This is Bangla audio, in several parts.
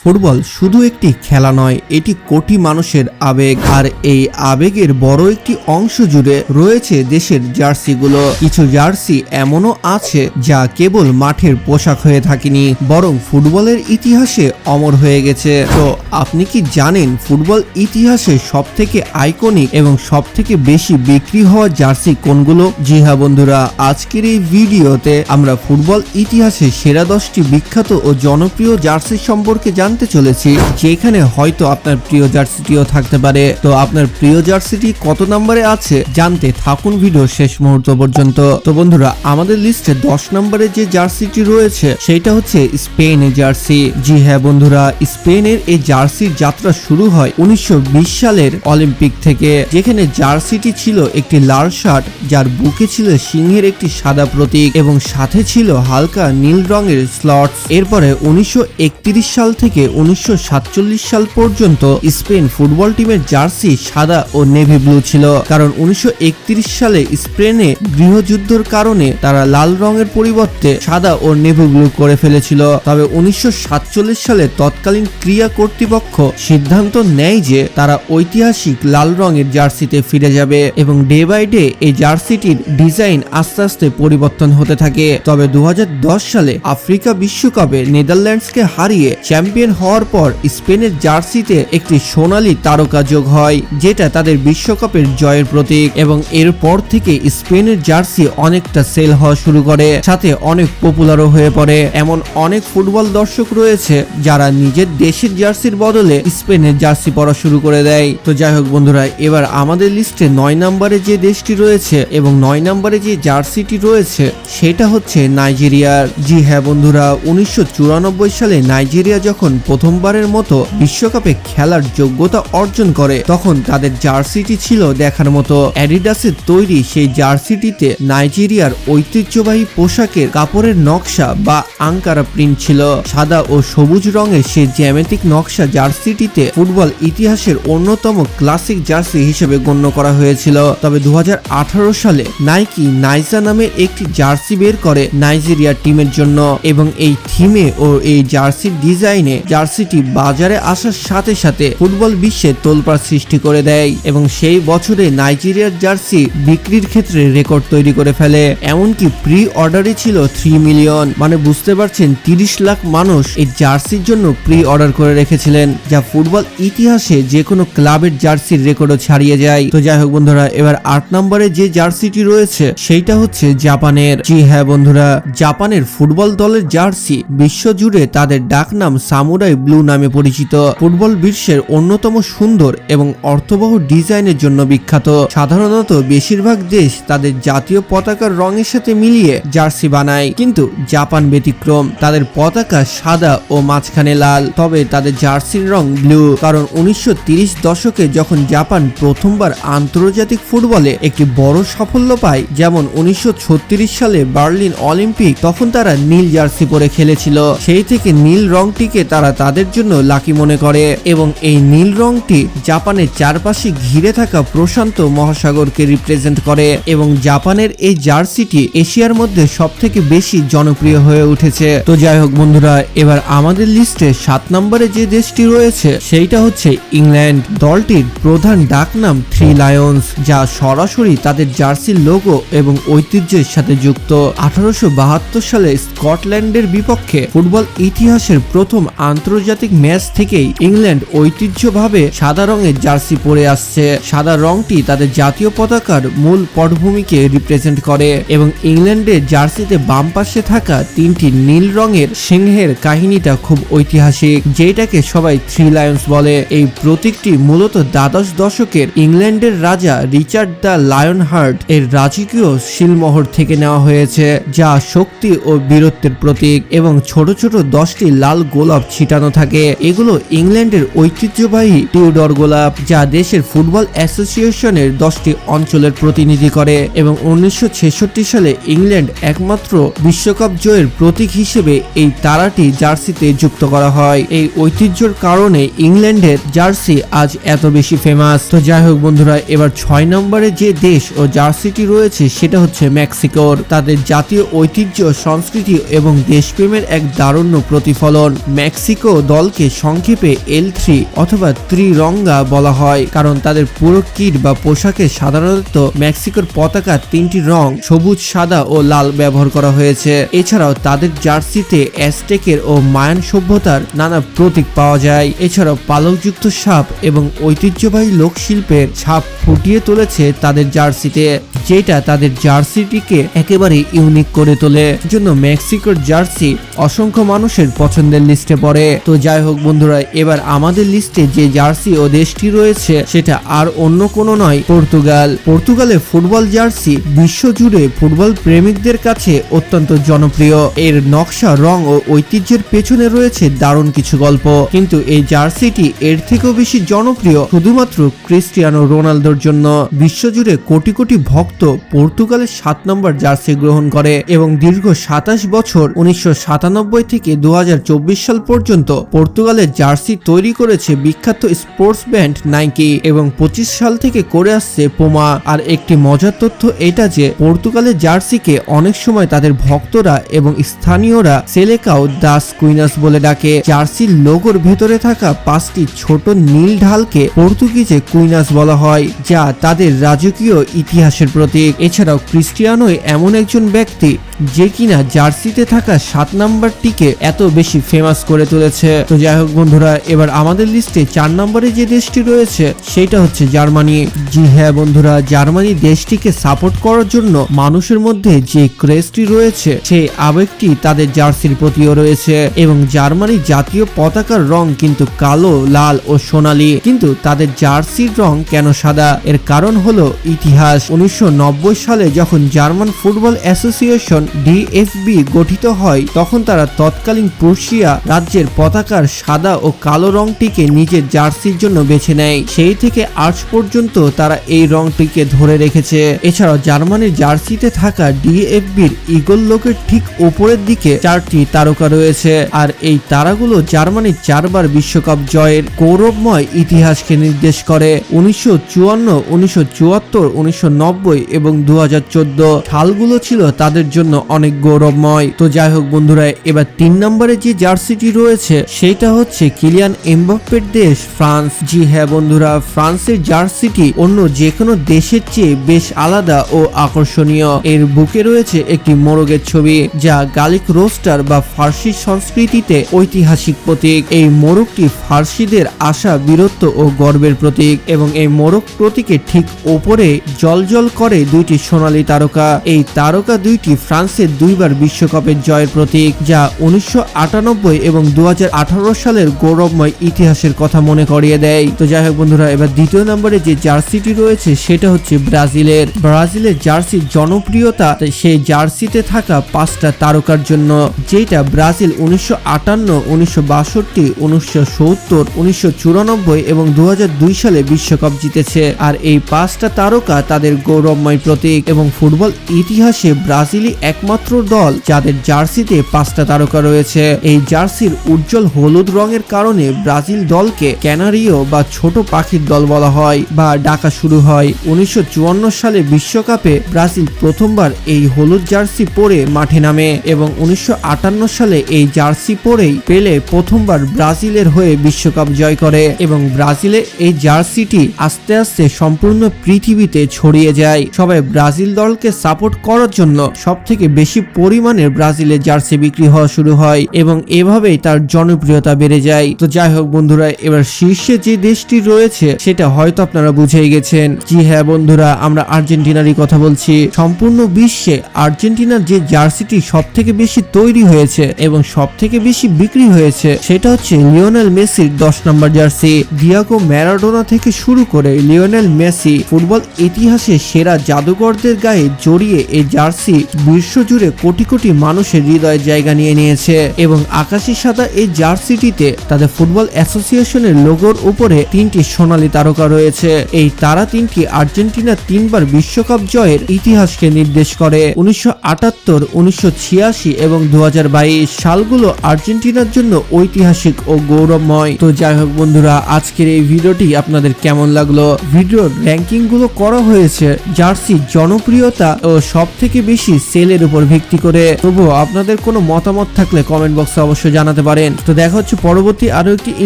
ফুটবল শুধু একটি খেলা নয়, এটি কোটি মানুষের আবেগ। আর এই আবেগের বড় একটি অংশ জুড়ে রয়েছে দেশের জার্সিগুলো। কিছু জার্সি এমনও আছে যা কেবল মাঠের পোশাক হয়ে থাকেনি, বরং ফুটবলের ইতিহাসে অমর হয়ে গেছে। তো আপনি কি জানেন ফুটবল ইতিহাসে সব থেকে আইকনিক এবং সব থেকে বেশি বিক্রি হওয়া জার্সি কোনগুলো? জি হ্যাঁ বন্ধুরা, আজকের এই ভিডিওতে আমরা ফুটবল ইতিহাসে সেরা 10টি বিখ্যাত ও জনপ্রিয় জার্সি সম্পর্কে জানতে চলেছি, যেখানে হয়তো আপনার প্রিয় জার্সিটিও থাকতে পারে। তো আপনার প্রিয় জার্সিটি কত নম্বরে আছে জানতে থাকুন ভিডিও শেষ মুহূর্ত পর্যন্ত। তো বন্ধুরা, আমাদের লিস্টে 10 নম্বরে যে জার্সিটি রয়েছে সেটা হচ্ছে স্পেনের জার্সি। জি হ্যাঁ বন্ধুরা, স্পেনের এই জার্সির যাত্রা শুরু হয় 1920 সালের অলিম্পিক থেকে, যেখানে জার্সিটি ছিল একটি লাল শার্ট যার বুকে ছিল সিংহের একটি সাদা প্রতীক এবং সাথে ছিল হালকা নীল রঙের স্লটস। এরপরে 1931 সাল থেকে 1947 সাল পর্যন্ত স্পেন ফুটবল টিমের জার্সি সাদা ও নেভি ব্লু ছিল, কারণ 1931 সালে স্পেনে গৃহযুদ্ধের কারণে তারা লাল রঙের পরিবর্তে সাদা ও নেভি ব্লু করে ফেলেছিল। তবে 1947 সালে তৎকালীন ক্রীড়া কর্তৃপক্ষ সিদ্ধান্ত নেয় যে তারা ঐতিহাসিক লাল রঙের জার্সিতে ফিরে যাবে এবং ডে বাই ডে এই জার্সিটির ডিজাইন আস্তে আস্তে পরিবর্তন হতে থাকে। তবে 2010 সালে আফ্রিকা বিশ্বকাপে নেদারল্যান্ডসকে হারিয়ে চ্যাম্পিয়ন হওয়ার পর স্পেনের জার্সিতে একটি সোনালী তারকা যোগ হয়, যেটা তাদের বিশ্বকাপের জয়ের প্রতীক। এবং এরপর থেকে স্পেনের জার্সি অনেকটা সেল হওয়া শুরু করে, সাথে অনেক পপুলারও হয়ে পড়ে। এমন অনেক ফুটবল দর্শক রয়েছে যারা নিজের দেশের জার্সির বদলে স্পেনের জার্সি পরা শুরু করে দেয়। তো যাই হোক বন্ধুরা, এবার আমাদের লিস্টে 9 নম্বরে যে দেশটি রয়েছে এবং 9 নম্বরে যে জার্সিটি রয়েছে সেটা হচ্ছে নাইজেরিয়ার। জি হ্যাঁ বন্ধুরা, 1994 সালে নাইজেরিয়া যখন প্রথমবারের মতো বিশ্বকাপে খেলার যোগ্যতা অর্জন করে, তখন তাদের জার্সিটি ছিল দেখার মতো। অ্যাডিডাসের তৈরি সেই জার্সিটিতে নাইজেরিয়ার ঐতিহ্যবাহী পোশাকের কাপড়ের নকশা বা আঙ্কারা প্রিন্ট ছিল। সাদা ও সবুজ রঙের সেই জ্যামিতিক নকশা জার্সিটিতে ফুটবল ইতিহাসের অন্যতম ক্লাসিক জার্সি হিসেবে গণ্য করা হয়েছিল। তবে 2018 সালে নাইকি নাইজা নামের একটি জার্সি বের করে নাইজেরিয়া টিমের জন্য, এবং এই থিমে ও এই জার্সির ডিজাইনে জার্সিটি বাজারে আসার সাথে সাথে ফুটবল বিশ্বে তোলপাড় সৃষ্টি করে দেয় এবং সেই বছরে নাইজেরিয়ার জার্সি বিক্রির ক্ষেত্রে রেকর্ড তৈরি করে ফেলে। এমনকি প্রি অর্ডারে ছিল 3 মিলিয়ন, মানে বুঝতে পারছেন 30 লাখ মানুষ এই জার্সির জন্য প্রি অর্ডার করে রেখেছিলেন, যা ফুটবল ইতিহাসে যে কোনো ক্লাবের জার্সির রেকর্ডও ছাড়িয়ে যায়। তো যাই হোক বন্ধুরা, এবার 8 নম্বরে যে জার্সিটি রয়েছে সেইটা হচ্ছে জাপানের। জি হ্যাঁ বন্ধুরা, জাপানের ফুটবল দলের জার্সি বিশ্বজুড়ে তাদের ডাকনাম সামুরাই ব্লু নামে পরিচিত। ফুটবল বিশ্বের অন্যতম সুন্দর এবং অর্থবহ ডিজাইনের জন্য বিখ্যাত। সাধারণত বেশিরভাগ দেশ তাদের জাতীয় পতাকার রঙের সাথে মিলিয়ে জার্সি বানায়, কিন্তু জাপান ব্যতিক্রম। তাদের পতাকা সাদা ও মাঝখানে লাল, তবে তাদের জার্সির রং ব্লু, কারণ 1930 দশকে যখন জাপান প্রথমবার আন্তর্জাতিক ফুটবলে একটি বড় সাফল্য পায়, যেমন 1936 সালে বার্লিন অলিম্পিক, তখন তারা নীল জার্সি পরে খেলেছিল। সেই থেকে নীল রংটিকে তারা তাদের জন্য লাকি মনে করে এবং এই নীল রংটি জাপানের চারপাশে ঘিরে থাকা প্রশান্ত মহাসাগরকে রিপ্রেজেন্ট করে এবং জাপানের এই জার্সিটি এশিয়ার মধ্যে সবথেকে বেশি জনপ্রিয় হয়ে উঠেছে। তো যাই হোক বন্ধুরা, এবার আমাদের লিস্টে 7 নম্বরে যে দেশটি রয়েছে সেইটা হচ্ছে ইংল্যান্ড। দলটির প্রধান ডাকনাম 3 লায়ন্স, যা সরাসরি তাদের জার্সির লোগো এবং ঐতিহ্যের সাথে যুক্ত। 1872 সালে স্কটল্যান্ডের বিপক্ষে ফুটবল ইতিহাসের প্রথম আন্তর্জাতিক ম্যাচ থেকেই ইংল্যান্ড ঐতিহ্যভাবে সাদা রঙের জার্সি পরে আসছে। সাদা রংটি তাদের জাতীয় পতাকার মূল পটভূমিকে রিপ্রেজেন্ট করে এবং ইংল্যান্ডের জার্সিতে বাম পাশে থাকা 3টি নীল রঙের সিংহের কাহিনীটা খুব ঐতিহাসিক, যেটাকে সবাই 3 লায়ন্স বলে। এই প্রতীকটি মূলত দ্বাদশ দশকের ইংল্যান্ডের রাজা রিচার্ড দ্য লায়ন হার্ট এর রাজকীয় শিলমোহর থেকে নেওয়া হয়েছে, যা শক্তি ও বীরত্বের প্রতীক, এবং ছোট ছোট 10টি লাল গোলাপ ছিটানো থাকে। এগুলো ইংল্যান্ডের ঐতিহ্যবাহী টিউডর গোলাপ, যা দেশের ফুটবল অ্যাসোসিয়েশনের 10টি অঞ্চলের প্রতিনিধি করে। এবং 1966 সালে ইংল্যান্ড একমাত্র বিশ্বকাপ জয়ের প্রতীক হিসেবে এই তারাটি জার্সিতে যুক্ত করা হয়। এই ঐতিহ্যের কারণে ইংল্যান্ডের জার্সি আজ এত বেশি ফেমাস। তো যাই হোক বন্ধুরা, এবার 6 নম্বরে যে দেশ ও জার্সিটি রয়েছে সেটা হচ্ছে মেক্সিকোর। তাদের জাতীয় ঐতিহ্য, সংস্কৃতি এবং দেশপ্রেমের এক দারুণ প্রতিফলন। মেক্সিকো মেক্সিকো দলকে সংক্ষেপে L3 অথবা ত্রিরঙ্গা বলা হয়, কারণ তাদের পুরো কিট বা পোশাকে সাধারণত মেক্সিকোর পতাকার 3টি রং সবুজ, সাদা ও লাল ব্যবহার করা হয়েছে। এছাড়াও তাদের জার্সিতে অ্যাজটেকের ও মায়ান সভ্যতার নানা প্রতীক পাওয়া যায়। এছাড়াও পালকযুক্ত সাপ এবং ঐতিহ্যবাহী লোকশিল্পের ছাপ ফুটিয়ে তুলেছে তাদের জার্সিতে, যেটা তাদের জার্সিটিকে একেবারে ইউনিক করে তোলে। জন্য মেক্সিকোর জার্সি অসংখ্য মানুষের পছন্দের লিস্টে পড়ে। তো যাই হোক বন্ধুরা, এবার আমাদের লিস্টে যে জার্সি ও দেশটি রয়েছে সেটা আর অন্য কোনো নয়, পর্তুগাল। পর্তুগালের ফুটবল জার্সি বিশ্বজুড়ে ফুটবল প্রেমিকদের কাছে অত্যন্ত জনপ্রিয়। এর নকশা, রং ও ঐতিহ্যের পেছনে রয়েছে দারুণ কিছু গল্প। কিন্তু এই জার্সিটি এর থেকেও বেশি জনপ্রিয় শুধুমাত্র ক্রিস্টিয়ানো রোনালদোর জন্য। বিশ্বজুড়ে কোটি কোটি ভক্ত পর্তুগালের 7 নম্বর জার্সি গ্রহণ করে এবং দীর্ঘ 27 বছর 1997 থেকে 2024 সাল পর্যন্ত পর্তুগালের জার্সি তৈরি করেছে বিখ্যাত স্পোর্টস ব্র্যান্ড নাইকি এবং 25 সাল থেকে করে আসছে পুমা। আর একটি মজার তথ্য এটা যে পর্তুগালের জার্সিকে অনেক সময় তাদের ভক্তরা এবং স্থানীয়রা সেলেকাও দাস কুইনাস বলে ডাকে। জার্সির লোগোর ভেতরে থাকা 5টি ছোট নীল ঢালকে পর্তুগিজে কুইনাস বলা হয়, যা তাদের রাজকীয় ইতিহাসের প্রতীক। এছাড়াও ক্রিস্টিয়ানোই এমন একজন ব্যক্তি যে কিনা জার্সিতে থাকা 7 নাম্বারটিকে এত বেশি ফেমাস করে তুলেছে। তো যাই হোক বন্ধুরা, এবার আমাদের লিস্টে 4 নম্বরে যে দেশটি রয়েছে সেটা হচ্ছে জার্মানি। জি হ্যাঁ বন্ধুরা, জার্মানি দেশটিকে সাপোর্ট করার জন্য মানুষের মধ্যে যে ক্রেজটি রয়েছে সেই আবেগটি তাদের জার্সির প্রতিও রয়েছে। এবং জার্মানির জাতীয় পতাকার রং কিন্তু কালো, লাল ও সোনালী, কিন্তু তাদের জার্সির রং কেন সাদা? এর কারণ হলো ইতিহাস। 1990 সালে যখন জার্মান ফুটবল অ্যাসোসিয়েশন DFB গঠিত হয়, তখন তারা তৎকালীন প্রুশিয়া রাজ্যের পতাকার সাদা ও কালো রংটিকে নিজের জার্সির জন্য বেছে নেয়। সেই থেকে আজ পর্যন্ত তারা এই রংটিকে ধরে রেখেছে। এছাড়াও জার্মানির জার্সিতে থাকা DFBর ঈগল লোকের ঠিক উপরের দিকে 4টি তারকা রয়েছে, আর এই তারাগুলো জার্মানির 4বার বিশ্বকাপ জয়ের গৌরবময় ইতিহাসকে নির্দেশ করে। 1954, 1974, 1990 এবং 2014 সালগুলো ছিল তাদের জন্য অনেক গৌরবময়। তো যাই হোক বন্ধুরা, এবার 3 নম্বরে যে জার্সিটি রয়েছে সেটা হচ্ছে কিলিয়ান এমবাপ্পের দেশ ফ্রান্স। জি হ্যাঁ বন্ধুরা, ফ্রান্সের জার্সিটি অন্য যে কোনো দেশের চেয়ে বেশ আলাদা ও আকর্ষণীয়। এর বুকে রয়েছে একটি মোরগের ছবি, যা গালিক রোস্টার বা ফার্সি সংস্কৃতিতে ঐতিহাসিক প্রতীক। এই মোরগটি ফার্সিদের আশা, বীরত্ব ও গর্বের প্রতীক এবং এই মোরগ প্রতীকের ঠিক ওপরে জ্বলজ্বল করে 2টি সোনালী তারকা। এই তারকা 2টি ফ্রান্সের 2বার বিশ্বকাপের জয়ের প্রতীক, যা 1998 এবং 2018 সালের গৌরবময় ইতিহাসের কথা মনে করিয়ে দেয়। তো যাই হোক বন্ধুরা, এবার 2য় নম্বরে যে জার্সিটি রয়েছে সেটা হচ্ছে ব্রাজিলের। ব্রাজিলের জার্সির জনপ্রিয়তা সেই জার্সিতে থাকা 5টা তারকার জন্য, যেটা ব্রাজিল 1958, 1962, 1970, 1994 এবং 2002 সালে বিশ্বকাপ জিতেছে। আর এই 5টা তারকা তাদের গৌরবময় প্রতীক এবং ফুটবল ইতিহাসে ব্রাজিলই একমাত্র দল যাদের জার্সিতে 5টা তারকা রয়েছে। এই জার্সির উজ্জ্বল হলুদ রঙের কারণে ব্রাজিল দলকে ক্যানারিও বা ছোট পাখির দল বলা হয় বা ডাকা শুরু হয়। 1954 সালে বিশ্বকাপে ব্রাজিল প্রথমবার এই হলুদ জার্সি পরে মাঠে নামে এবং 1958 সালে এই জার্সি পরেই পেলে প্রথমবার ব্রাজিলের হয়ে বিশ্বকাপ জয় করে এবং ব্রাজিলে এই জার্সিটি আস্তে আস্তে সম্পূর্ণ পৃথিবীতে ছড়িয়ে যায়। সবাই ব্রাজিল দলকে সাপোর্ট করার জন্য সবথেকে বেশি পরিমাণের ব্রাজিলের জার্সি বিক্রি হওয়া শুরু হয় এবং এভাবেই তার জনপ্রিয়তা বেড়ে যায়। তো যাই হোক বন্ধুরা, এবার শীর্ষে যে দেশটি রয়েছে সেটা হয়তো আপনারা বুঝেই গেছেন। জি হ্যাঁ বন্ধুরা, আমরা আর্জেন্টিনারই কথা বলছি। সম্পূর্ণ বিশ্বে আর্জেন্টিনার যে জার্সিটি সব থেকে বেশি তৈরি হয়েছে এবং সব থেকে বেশি বিক্রি হয়েছে সেটা হচ্ছে লিওনেল মেসির 10 নম্বর জার্সি। ডিয়াগো ম্যারাডোনা থেকে শুরু করে লিওনেল মেসি ফুটবল ইতিহাসে সেরা জাদুকরদের গায়ে জড়িয়ে এই জার্সি বিশ্বজুড়ে কোটি কোটি মানুষের হৃদয়ে জায়গা নিয়ে নিয়েছে এবং আকাশি সাদা এই জার্সিটিতে তাদের ফুটবল অ্যাসোসিয়েশনের লোগোর উপরে 3টি সোনালী তারকা রয়েছে। এই তারা 3টি আর্জেন্টিনার 3বার বিশ্বকাপ জয়ের ইতিহাসকে নির্দেশ করে। 1978, 1986 এবং 2022 সালগুলো আর্জেন্টিনার জন্য ঐতিহাসিক ও গৌরবময়। তো যাই হোক বন্ধুরা, আজকের এই ভিডিওটি আপনাদের কেমন লাগলো? ভিডিওর র্যাঙ্কিং গুলো করা হয়েছে জার্সি জনপ্রিয়তা ও সব থেকে বেশি সেলের উপর ভিত্তি করে। তবুও আপনাদের কোনো মতামত থাকলে কমেন্ট বক্সে অবশ্যই জানাতে পারেন। তো দেখা হচ্ছে পরবর্তী আরো একটি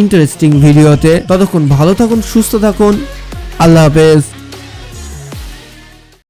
ইন্টারেস্টিং ভিডিওতে। ততক্ষণ ভালো থাকুন, সুস্থ থাকুন, আল্লাহ হাফেজ।